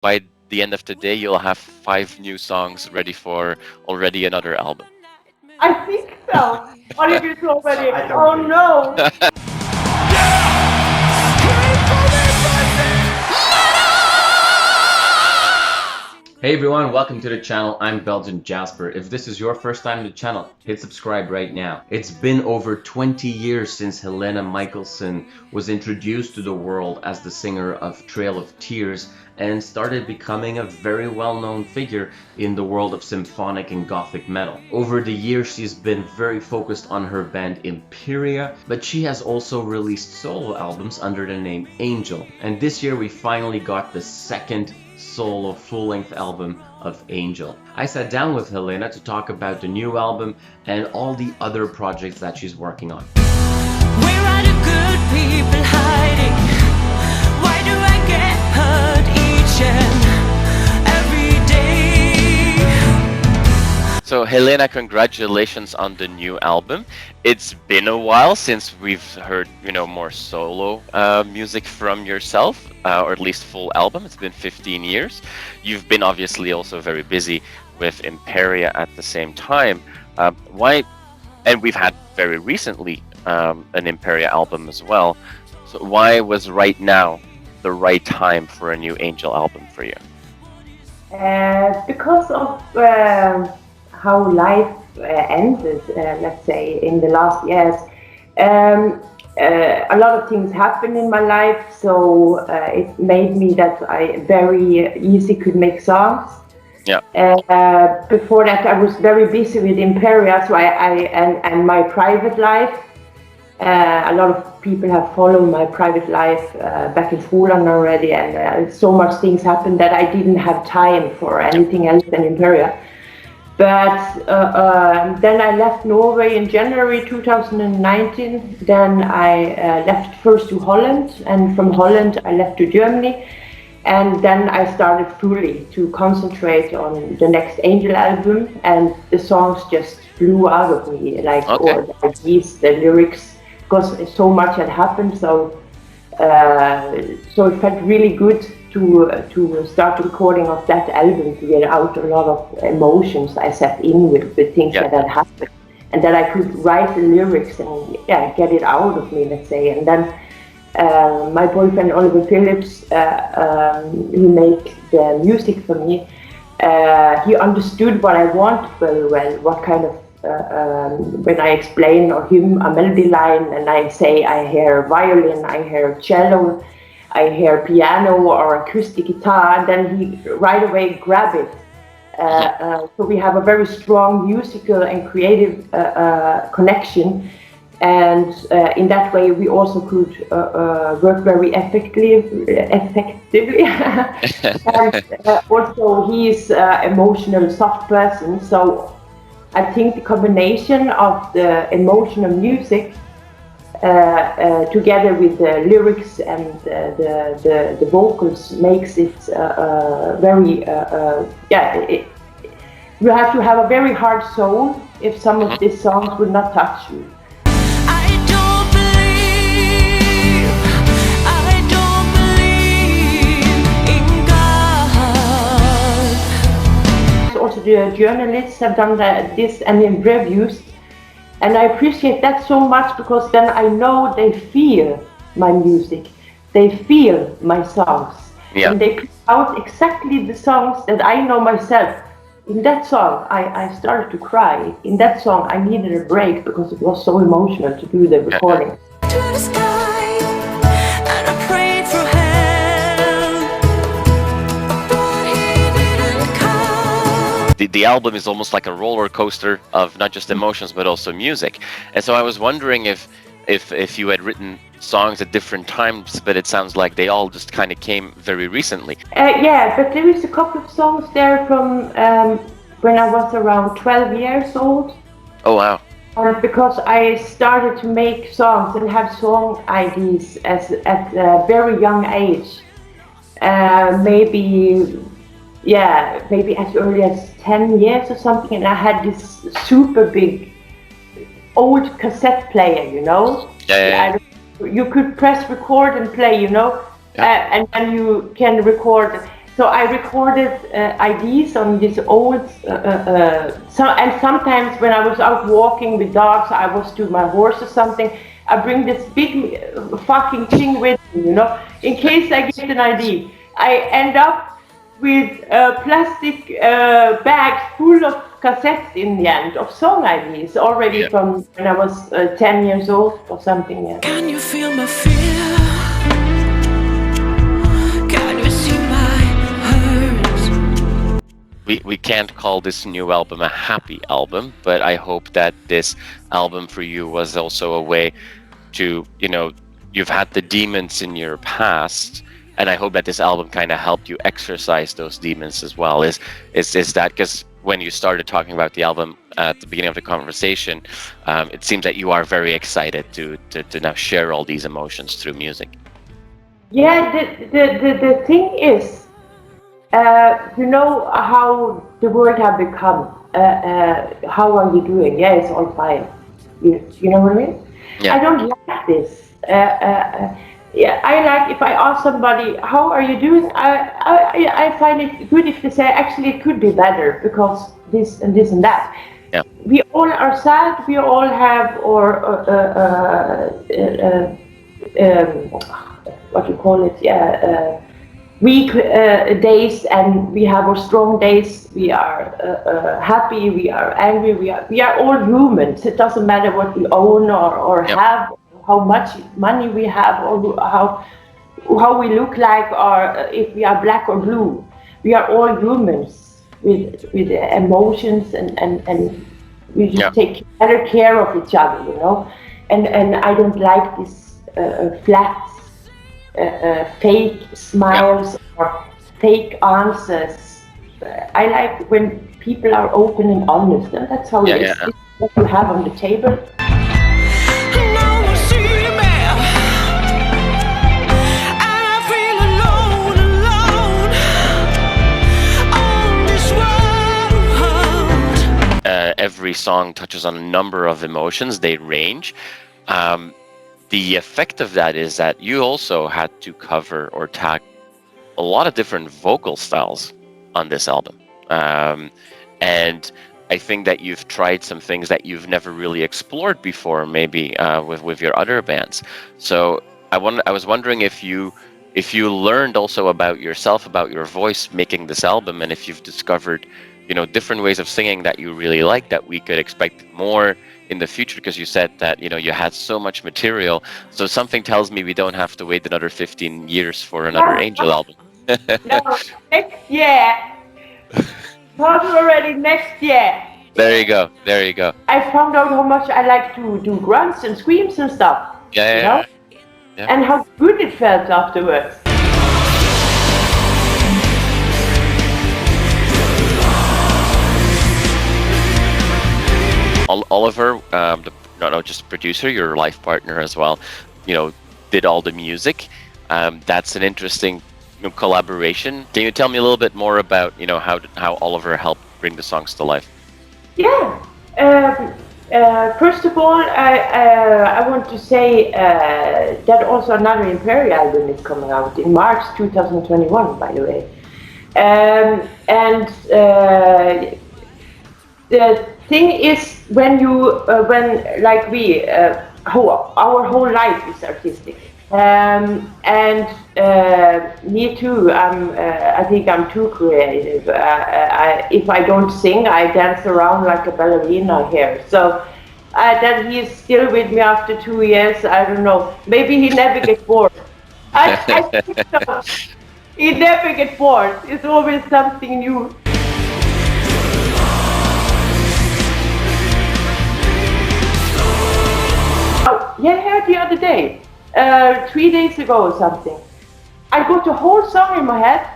by the end of the day, you'll have 5 new songs ready for already another album. I think so. What if it's So already? I don't Oh think no! Hey everyone, welcome to the channel. I'm Belgian Jasper. If this is your first time to the channel, hit subscribe right now. It's been over 20 years since Helena Michaelsen was introduced to the world as the singer of Trail of Tears and started becoming a very well-known figure in the world of symphonic and gothic metal. Over the years, she's been very focused on her band Imperia, but she has also released solo albums under the name Angel. And this year we finally got the second solo full-length album of Angel. I sat down with Helena to talk about the new album and all the other projects that she's working on. Where are the good people hiding? Why do I get hurt each and every day? So Helena, congratulations on the new album. It's been a while since we've heard, more solo music from yourself, or at least full album. It's been 15 years. You've been obviously also very busy with Imperia at the same time. Why? And we've had very recently an Imperia album as well. So why was right now the right time for a new Angel album for you? Because of how life ended, let's say, in the last years. A lot of things happened in my life, so it made me that I very easy could make songs. Yeah. Before that, I was very busy with Imperia, so and my private life. A lot of people have followed my private life back in Sweden already, and so much things happened that I didn't have time for anything else than Imperia. But then I left Norway in January 2019. Then I left first to Holland, and from Holland I left to Germany. And then I started fully to concentrate on the next Angel album, and the songs just flew out of me, like Okay. or the ideas, the lyrics, because so much had happened. So it felt really good to start recording of that album, to get out a lot of emotions I sat in with things Yeah. that had happened, and that I could write the lyrics and get it out of me, let's say. And then my boyfriend Oliver Phillips, who made the music for me, he understood what I want very well. What kind of when I explain or him a melody line and I say I hear violin, I hear cello, I hear piano or acoustic guitar, then he right away grab it. So we have a very strong musical and creative connection, and in that way we also could work very effectively. And also he is an emotional, soft person, so I think the combination of the emotional music together with the lyrics and the vocals makes it very you have to have a very hard soul if some of these songs would not touch you. I don't believe in God. Also the journalists have done this and in reviews. And I appreciate that so much, because then I know they feel my music, they feel my songs, Yeah. and they pick out exactly the songs that I know myself. In that song, I started to cry. In that song, I needed a break because it was so emotional to do the recording. To the sky, and I prayed for help, but he didn't come. The album is almost like a roller coaster of not just emotions but also music. And so I was wondering if you had written songs at different times, but it sounds like they all just kind of came very recently. Yeah, but there is a couple of songs there from when I was around 12 years old. Oh wow. Because I started to make songs and have song ideas at a very young age. Maybe as early as 10 years or something, and I had this super big old cassette player, Yeah. You could press record and play, and then you can record. So I recorded IDs on this old, and sometimes when I was out walking with dogs, I was to my horse or something, I bring this big fucking thing with me, you know, in case I get an ID. I end up with plastic bags full of cassettes in the end of song IDs already from when I was 10 years old or something. Yeah. Can you feel my fear? Can you see my hurt? We can't call this new album a happy album, but I hope that this album for you was also a way to, you know, you've had the demons in your past, and I hope that this album kind of helped you exercise those demons as well. Is that because when you started talking about the album at the beginning of the conversation, it seems that you are very excited to now share all these emotions through music. Yeah, the thing is, you know how the world have become. How are you doing? Yeah, it's all fine. You know what I mean? Yeah. I don't like this. Yeah, I like if I ask somebody, how are you doing? I find it good if they say, actually, it could be better because this and this and that. Yeah. We all are sad. We all have what you call it? Yeah. Weak days, and we have our strong days. We are happy. We are angry. We are all humans. It doesn't matter what we own or have, how much money we have, or how we look like, or if we are black or blue. We are all humans with emotions, and we just take better care of each other, you know. And I don't like this flat. Fake smiles or fake answers. I like when people are open and honest, and that's how it is. This is what you have on the table. Every song touches on a number of emotions. They range. The effect of that is that you also had to cover or tag a lot of different vocal styles on this album. And I think that you've tried some things that you've never really explored before, maybe with your other bands. So I was wondering if you learned also about yourself, about your voice making this album, and if you've discovered, you know, different ways of singing that you really like, that we could expect more in the future, because you said that, you know, you had so much material. So something tells me we don't have to wait another 15 years for another Angel album. No, next year. Not already next year. There you go. There you go. I found out how much I like to do grunts and screams and stuff. Yeah. And how good it felt afterwards. Oliver, just producer, your life partner as well, you know, did all the music. That's an interesting collaboration. Can you tell me a little bit more about, you know, how Oliver helped bring the songs to life? Yeah. First of all, I want to say that also another Imperia album is coming out in March 2021, by the way. The thing is, when our whole life is artistic, and me too. I think I'm too creative. If I don't sing, I dance around like a ballerina here. So that he's still with me after 2 years, I don't know. Maybe he never gets bored. I think so. He never gets bored. It's always something new. Yeah, I heard the other day, 3 days ago or something. I got the whole song in my head,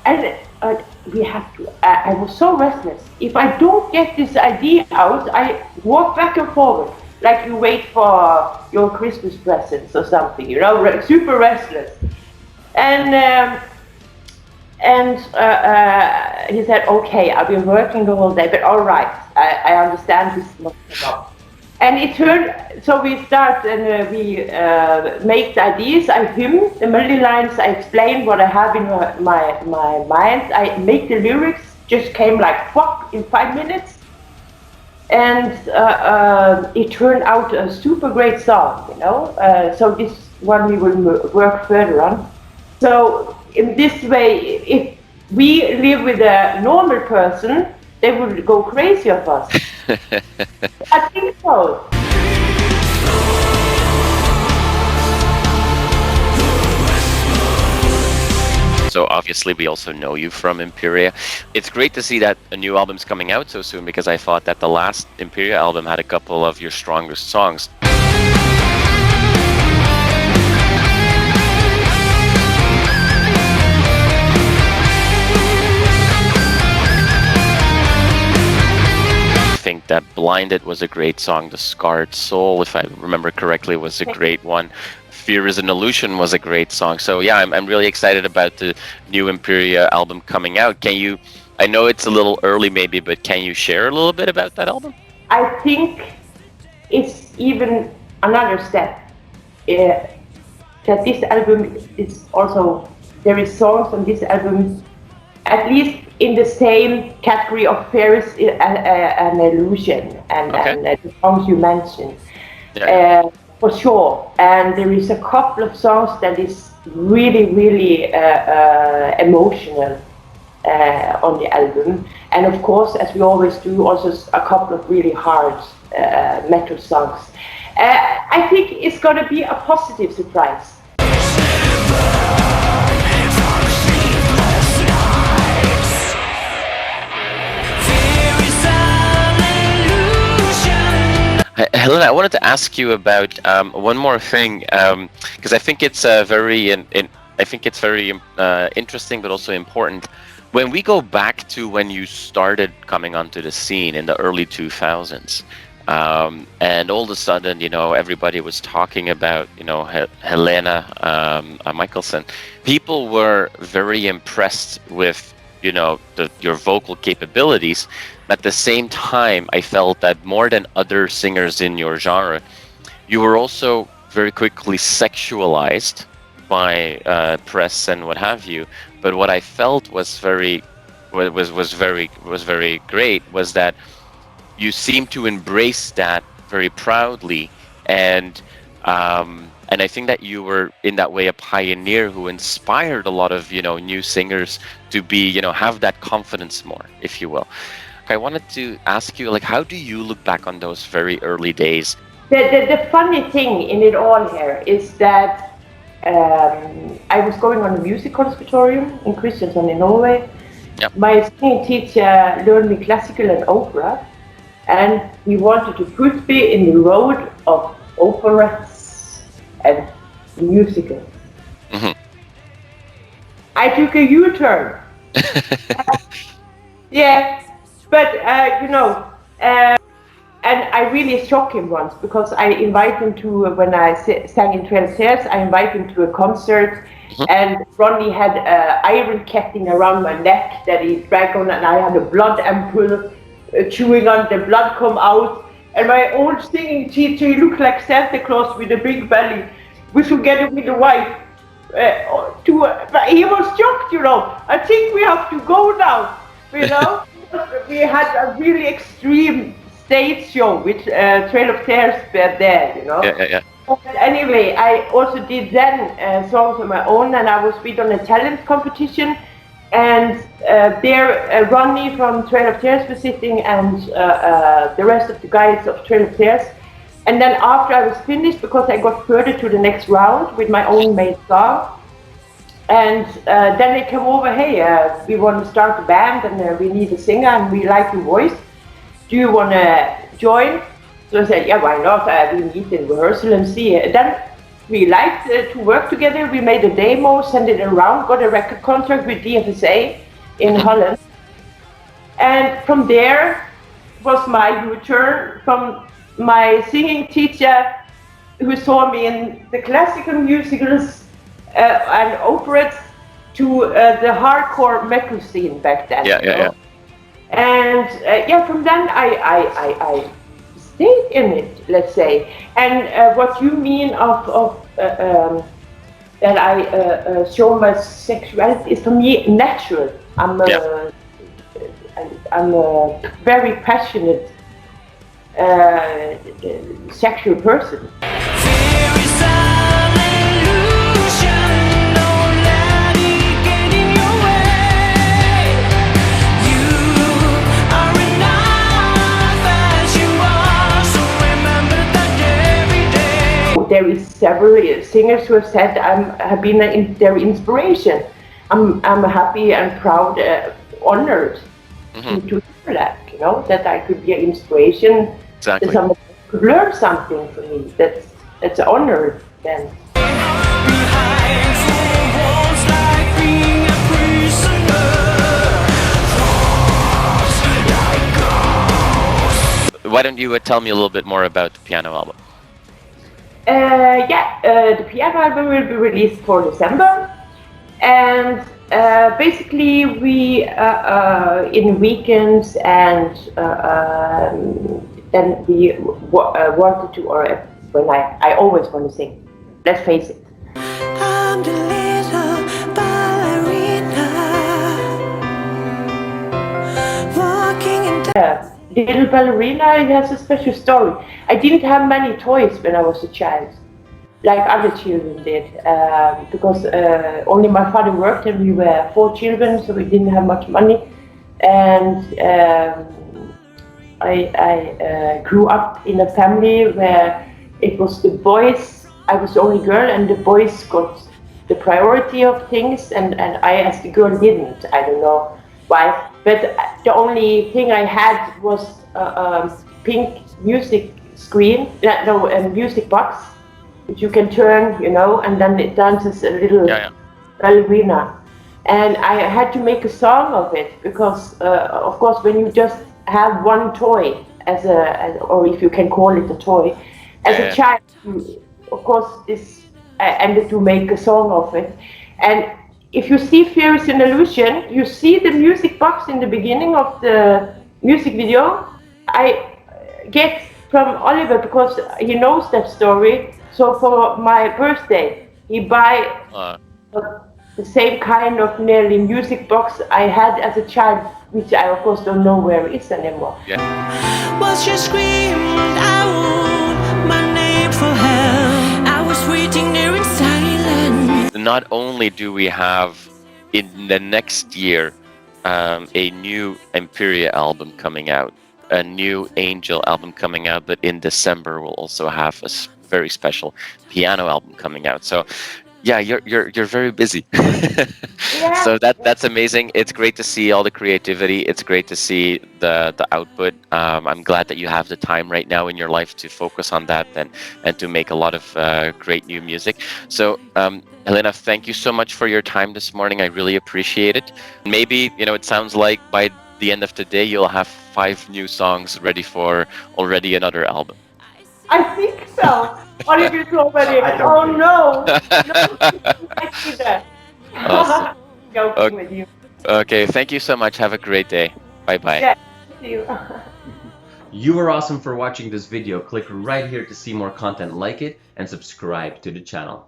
and I was so restless. If I don't get this idea out, I walk back and forward, like you wait for your Christmas presents or something, you know, super restless. And he said, okay, I've been working the whole day, but all right, I understand this must come up. And it turned, so we start and we make the ideas, I hum the melody lines, I explain what I have in my mind, I make the lyrics, just came like fuck in 5 minutes. And it turned out a super great song, you know. So this one we will work further on. So in this way, if we live with a normal person, they would go crazy of us. I think so. So obviously we also know you from Imperia. It's great to see that a new album's coming out so soon, because I thought that the last Imperia album had a couple of your strongest songs. I think that Blinded was a great song. The Scarred Soul, if I remember correctly, was a great one. Fear is an Illusion was a great song. So yeah, I'm really excited about the new Imperia album coming out. Can you, I know it's a little early maybe, but can you share a little bit about that album? I think it's even another step. That this album is also, there is songs on this album at least in the same category of Fear is an Illusion and the songs you mentioned. Yeah. For sure, and there is a couple of songs that is really, really emotional on the album, and of course, as we always do, also a couple of really hard metal songs. I think it's going to be a positive surprise. Helena, I wanted to ask you about one more thing, because I think it's very interesting, but also important. When we go back to when you started coming onto the scene in the early 2000s, and all of a sudden, you know, everybody was talking about, you know, Helena Michaelsen. People were very impressed with, you know, your vocal capabilities. At the same time, I felt that more than other singers in your genre, you were also very quickly sexualized by press and what have you. But what I felt was very great was that you seemed to embrace that very proudly, and I think that you were in that way a pioneer who inspired a lot of, you know, new singers to be, you know, have that confidence more, if you will. I wanted to ask you, like, how do you look back on those very early days? The funny thing in it all here is that I was going on a music conservatorium in Kristiansand in Norway. Yep. My singing teacher learned me classical and opera, and he wanted to put me in the road of operas and musicals. Mm-hmm. I took a U-turn. Yeah. But, you know, and I really shocked him once, because I invited him to, when I sang in 12 Stairs, I invited him to a concert, and Ronnie had iron ketting around my neck that he dragged on, and I had a blood ampoule chewing on, the blood come out, and my old singing teacher, he looked like Santa Claus with a big belly, was together with the wife. But he was shocked, you know. I think we have to go now, you know. We had a really extreme stage show with Trail of Tears there, you know. Yeah. But anyway, I also did then songs on my own, and I was with on a talent competition, and there Ronnie from Trail of Tears was sitting, and the rest of the guys of Trail of Tears. And then after I was finished, because I got further to the next round with my own made song, and then they came over, hey, we want to start a band, and we need a singer, and we like your voice. Do you want to join? So I said, yeah, why not? We meet in rehearsal and see. Then we liked to work together. We made a demo, sent it around, got a record contract with DFSA in Holland. And from there was my U-turn from my singing teacher, who saw me in the classical musicals and operas, to the hardcore metal scene back then. Yeah. And from then I state in it, let's say. And what you mean of that I show my sexuality is for me natural. I'm a very passionate sexual person. Fear is an illusion, don't let it get in your way. You are enough as you are, so remember that every day. There is several singers who have said have been their inspiration. I'm happy and proud, honored to hear that, you know, that I could be an inspiration. Exactly. That someone could learn something from me. That's an honor then. Behind four walls like being a prisoner. Thoughts like ghosts. Why don't you tell me a little bit more about the piano album? The piano album will be released for December, and basically we in weekends and then we wanted to, or when I always want to sing. Let's face it. I'm the little ballerina, walking in the Little Ballerina has a special story. I didn't have many toys when I was a child, like other children did, because only my father worked and we were 4 children, so we didn't have much money. And I grew up in a family where it was the boys, I was the only girl, and the boys got the priority of things, and I as the girl didn't. I don't know why, but the only thing I had was a pink music screen, a music box, which you can turn, you know, and then it dances a little ballerina. And I had to make a song of it because, of course, when you just have one toy or if you can call it a toy, as a child, of course, I ended to make a song of it. And if you see Fear is an Illusion, you see the music box in the beginning of the music video. I get from Oliver because he knows that story. So for my birthday, he buy the same kind of nearly music box I had as a child, which I of course don't know where it is anymore. was she screamed out my name for help. I was waiting there in silence. Not only do we have in the next year a new Imperia album coming out, a new Angel album coming out, but in December we'll also have a very special piano album coming out. So yeah, you're very busy. So that's amazing. It's great to see all the creativity. It's great to see the output. I'm glad that you have the time right now in your life to focus on that and to make a lot of great new music. So Helena, thank you so much for your time this morning. I really appreciate it. Maybe, you know, it sounds like by the end of today you'll have 5 new songs ready for already another album. I think so. Oliver told me, oh no, I see that. Awesome. Joking with you. Okay, thank you so much. Have a great day. Bye-bye. Yeah, see you. You are awesome for watching this video. Click right here to see more content like it and subscribe to the channel.